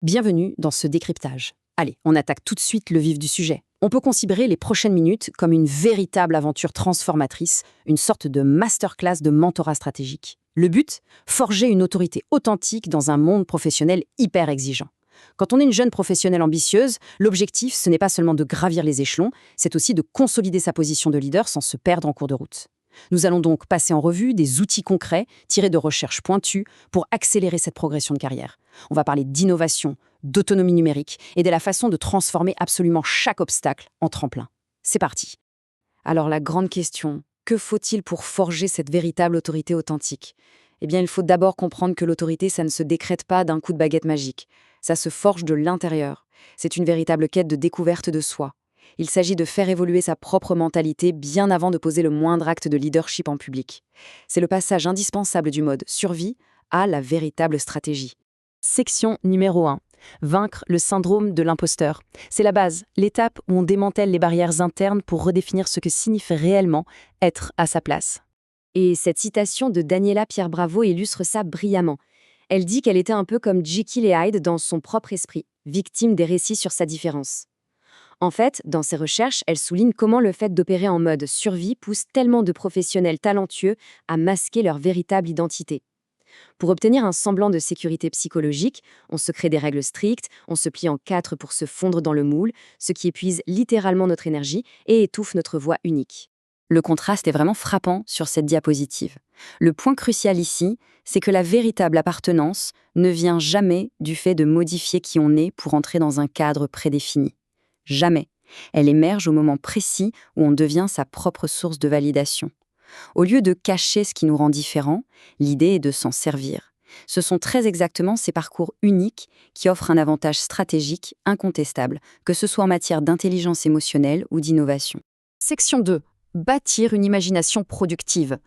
Bienvenue dans ce décryptage. Allez, on attaque tout de suite le vif du sujet. On peut considérer les prochaines minutes comme une véritable aventure transformatrice, une sorte de masterclass de mentorat stratégique. Le but, forger une autorité authentique dans un monde professionnel hyper exigeant. Quand on est une jeune professionnelle ambitieuse, l'objectif, ce n'est pas seulement de gravir les échelons, c'est aussi de consolider sa position de leader sans se perdre en cours de route. Nous allons donc passer en revue des outils concrets, tirés de recherches pointues, pour accélérer cette progression de carrière. On va parler d'innovation, d'autonomie numérique et de la façon de transformer absolument chaque obstacle en tremplin. C'est parti. Alors la grande question, que faut-il pour forger cette véritable autorité authentique ? Eh bien, il faut d'abord comprendre que l'autorité, ça ne se décrète pas d'un coup de baguette magique. Ça se forge de l'intérieur. C'est une véritable quête de découverte de soi. Il s'agit de faire évoluer sa propre mentalité bien avant de poser le moindre acte de leadership en public. C'est le passage indispensable du mode survie à la véritable stratégie. Section numéro 1. Vaincre le syndrome de l'imposteur. C'est la base, l'étape où on démantèle les barrières internes pour redéfinir ce que signifie réellement être à sa place. Et cette citation de Daniela Pierre Bravo illustre ça brillamment. Elle dit qu'elle était un peu comme Jekyll et Hyde dans son propre esprit, victime des récits sur sa différence. En fait, dans ses recherches, elle souligne comment le fait d'opérer en mode survie pousse tellement de professionnels talentueux à masquer leur véritable identité. Pour obtenir un semblant de sécurité psychologique, on se crée des règles strictes, on se plie en quatre pour se fondre dans le moule, ce qui épuise littéralement notre énergie et étouffe notre voix unique. Le contraste est vraiment frappant sur cette diapositive. Le point crucial ici, c'est que la véritable appartenance ne vient jamais du fait de modifier qui on est pour entrer dans un cadre prédéfini. Jamais. Elle émerge au moment précis où on devient sa propre source de validation. Au lieu de cacher ce qui nous rend différents, l'idée est de s'en servir. Ce sont très exactement ces parcours uniques qui offrent un avantage stratégique incontestable, que ce soit en matière d'intelligence émotionnelle ou d'innovation. Section 2. Bâtir une imagination productive.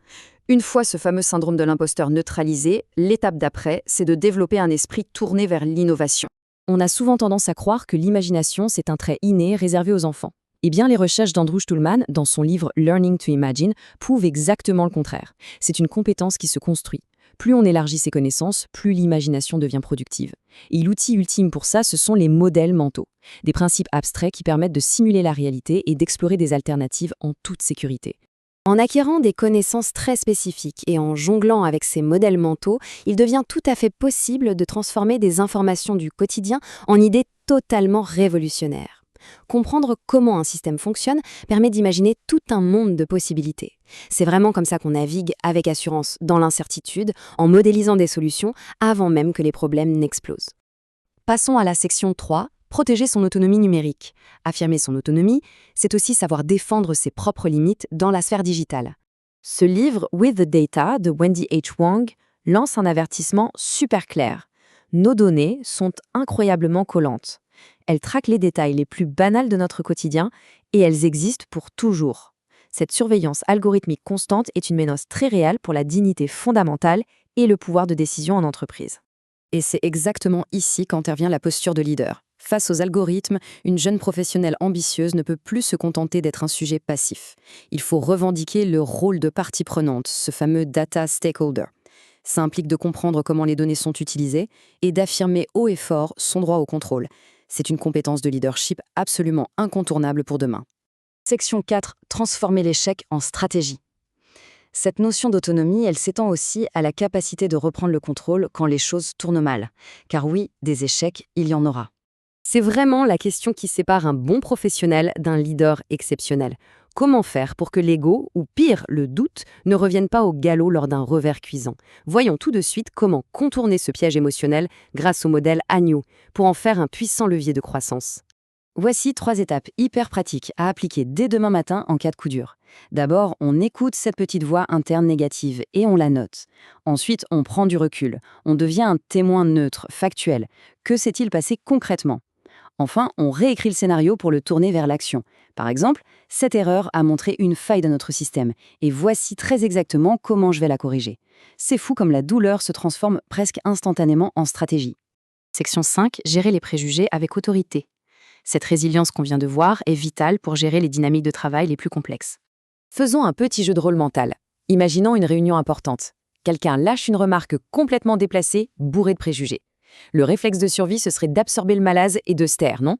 Une fois ce fameux syndrome de l'imposteur neutralisé, l'étape d'après, c'est de développer un esprit tourné vers l'innovation. On a souvent tendance à croire que l'imagination, c'est un trait inné réservé aux enfants. Eh bien, les recherches d'Andrew Stulman, dans son livre Learning to Imagine, prouvent exactement le contraire. C'est une compétence qui se construit. Plus on élargit ses connaissances, plus l'imagination devient productive. Et l'outil ultime pour ça, ce sont les modèles mentaux. Des principes abstraits qui permettent de simuler la réalité et d'explorer des alternatives en toute sécurité. En acquérant des connaissances très spécifiques et en jonglant avec ces modèles mentaux, il devient tout à fait possible de transformer des informations du quotidien en idées totalement révolutionnaires. Comprendre comment un système fonctionne permet d'imaginer tout un monde de possibilités. C'est vraiment comme ça qu'on navigue avec assurance dans l'incertitude, en modélisant des solutions avant même que les problèmes n'explosent. Passons à la section 3. Protéger son autonomie numérique. Affirmer son autonomie, c'est aussi savoir défendre ses propres limites dans la sphère digitale. Ce livre, With the Data, de Wendy H. Wang, lance un avertissement super clair. Nos données sont incroyablement collantes. Elles traquent les détails les plus banals de notre quotidien et elles existent pour toujours. Cette surveillance algorithmique constante est une menace très réelle pour la dignité fondamentale et le pouvoir de décision en entreprise. Et c'est exactement ici qu'intervient la posture de leader. Face aux algorithmes, une jeune professionnelle ambitieuse ne peut plus se contenter d'être un sujet passif. Il faut revendiquer le rôle de partie prenante, ce fameux data stakeholder. Ça implique de comprendre comment les données sont utilisées et d'affirmer haut et fort son droit au contrôle. C'est une compétence de leadership absolument incontournable pour demain. Section 4. Transformer l'échec en stratégie. Cette notion d'autonomie, elle s'étend aussi à la capacité de reprendre le contrôle quand les choses tournent mal. Car oui, des échecs, il y en aura. C'est vraiment la question qui sépare un bon professionnel d'un leader exceptionnel. Comment faire pour que l'ego, ou pire, le doute, ne revienne pas au galop lors d'un revers cuisant ? Voyons tout de suite comment contourner ce piège émotionnel grâce au modèle Agnew, pour en faire un puissant levier de croissance. Voici 3 étapes hyper pratiques à appliquer dès demain matin en cas de coup dur. D'abord, on écoute cette petite voix interne négative et on la note. Ensuite, on prend du recul. On devient un témoin neutre, factuel. Que s'est-il passé concrètement ? Enfin, on réécrit le scénario pour le tourner vers l'action. Par exemple, cette erreur a montré une faille dans notre système, et voici très exactement comment je vais la corriger. C'est fou comme la douleur se transforme presque instantanément en stratégie. Section 5. Gérer les préjugés avec autorité. Cette résilience qu'on vient de voir est vitale pour gérer les dynamiques de travail les plus complexes. Faisons un petit jeu de rôle mental. Imaginons une réunion importante. Quelqu'un lâche une remarque complètement déplacée, bourrée de préjugés. Le réflexe de survie, ce serait d'absorber le malaise et de se taire, non?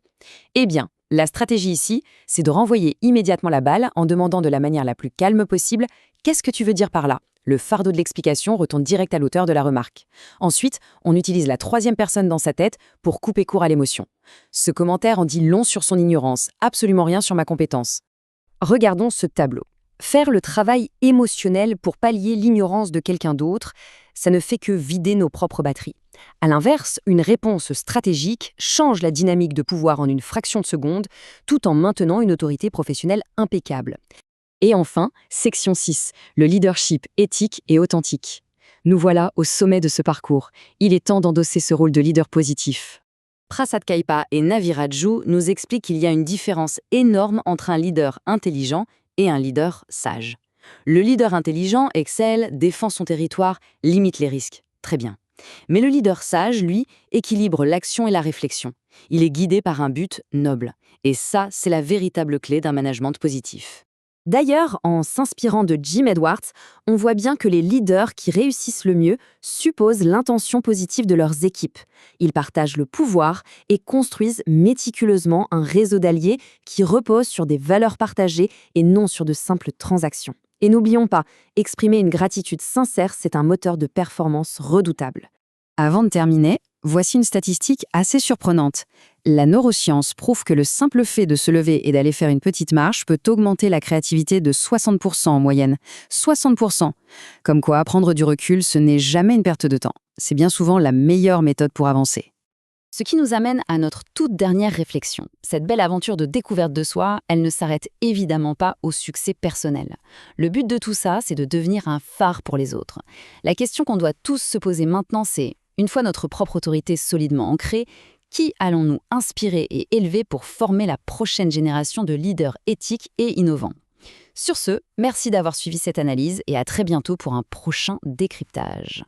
Eh bien, la stratégie ici, c'est de renvoyer immédiatement la balle en demandant de la manière la plus calme possible « Qu'est-ce que tu veux dire par là ?» Le fardeau de l'explication retourne direct à l'auteur de la remarque. Ensuite, on utilise la troisième personne dans sa tête pour couper court à l'émotion. Ce commentaire en dit long sur son ignorance, absolument rien sur ma compétence. Regardons ce tableau. Faire le travail émotionnel pour pallier l'ignorance de quelqu'un d'autre, ça ne fait que vider nos propres batteries. À l'inverse, une réponse stratégique change la dynamique de pouvoir en une fraction de seconde, tout en maintenant une autorité professionnelle impeccable. Et enfin, section 6, le leadership éthique et authentique. Nous voilà au sommet de ce parcours. Il est temps d'endosser ce rôle de leader positif. Prasad Kaipa et Navi Raju nous expliquent qu'il y a une différence énorme entre un leader intelligent et un leader sage. Le leader intelligent excelle, défend son territoire, limite les risques. Très bien. Mais le leader sage, lui, équilibre l'action et la réflexion. Il est guidé par un but noble. Et ça, c'est la véritable clé d'un management positif. D'ailleurs, en s'inspirant de Jim Edwards, on voit bien que les leaders qui réussissent le mieux supposent l'intention positive de leurs équipes. Ils partagent le pouvoir et construisent méticuleusement un réseau d'alliés qui repose sur des valeurs partagées et non sur de simples transactions. Et n'oublions pas, exprimer une gratitude sincère, c'est un moteur de performance redoutable. Avant de terminer, voici une statistique assez surprenante. La neuroscience prouve que le simple fait de se lever et d'aller faire une petite marche peut augmenter la créativité de 60% en moyenne. 60%. Comme quoi, prendre du recul, ce n'est jamais une perte de temps. C'est bien souvent la meilleure méthode pour avancer. Ce qui nous amène à notre toute dernière réflexion. Cette belle aventure de découverte de soi, elle ne s'arrête évidemment pas au succès personnel. Le but de tout ça, c'est de devenir un phare pour les autres. La question qu'on doit tous se poser maintenant, c'est, une fois notre propre autorité solidement ancrée, qui allons-nous inspirer et élever pour former la prochaine génération de leaders éthiques et innovants? Sur ce, merci d'avoir suivi cette analyse et à très bientôt pour un prochain décryptage.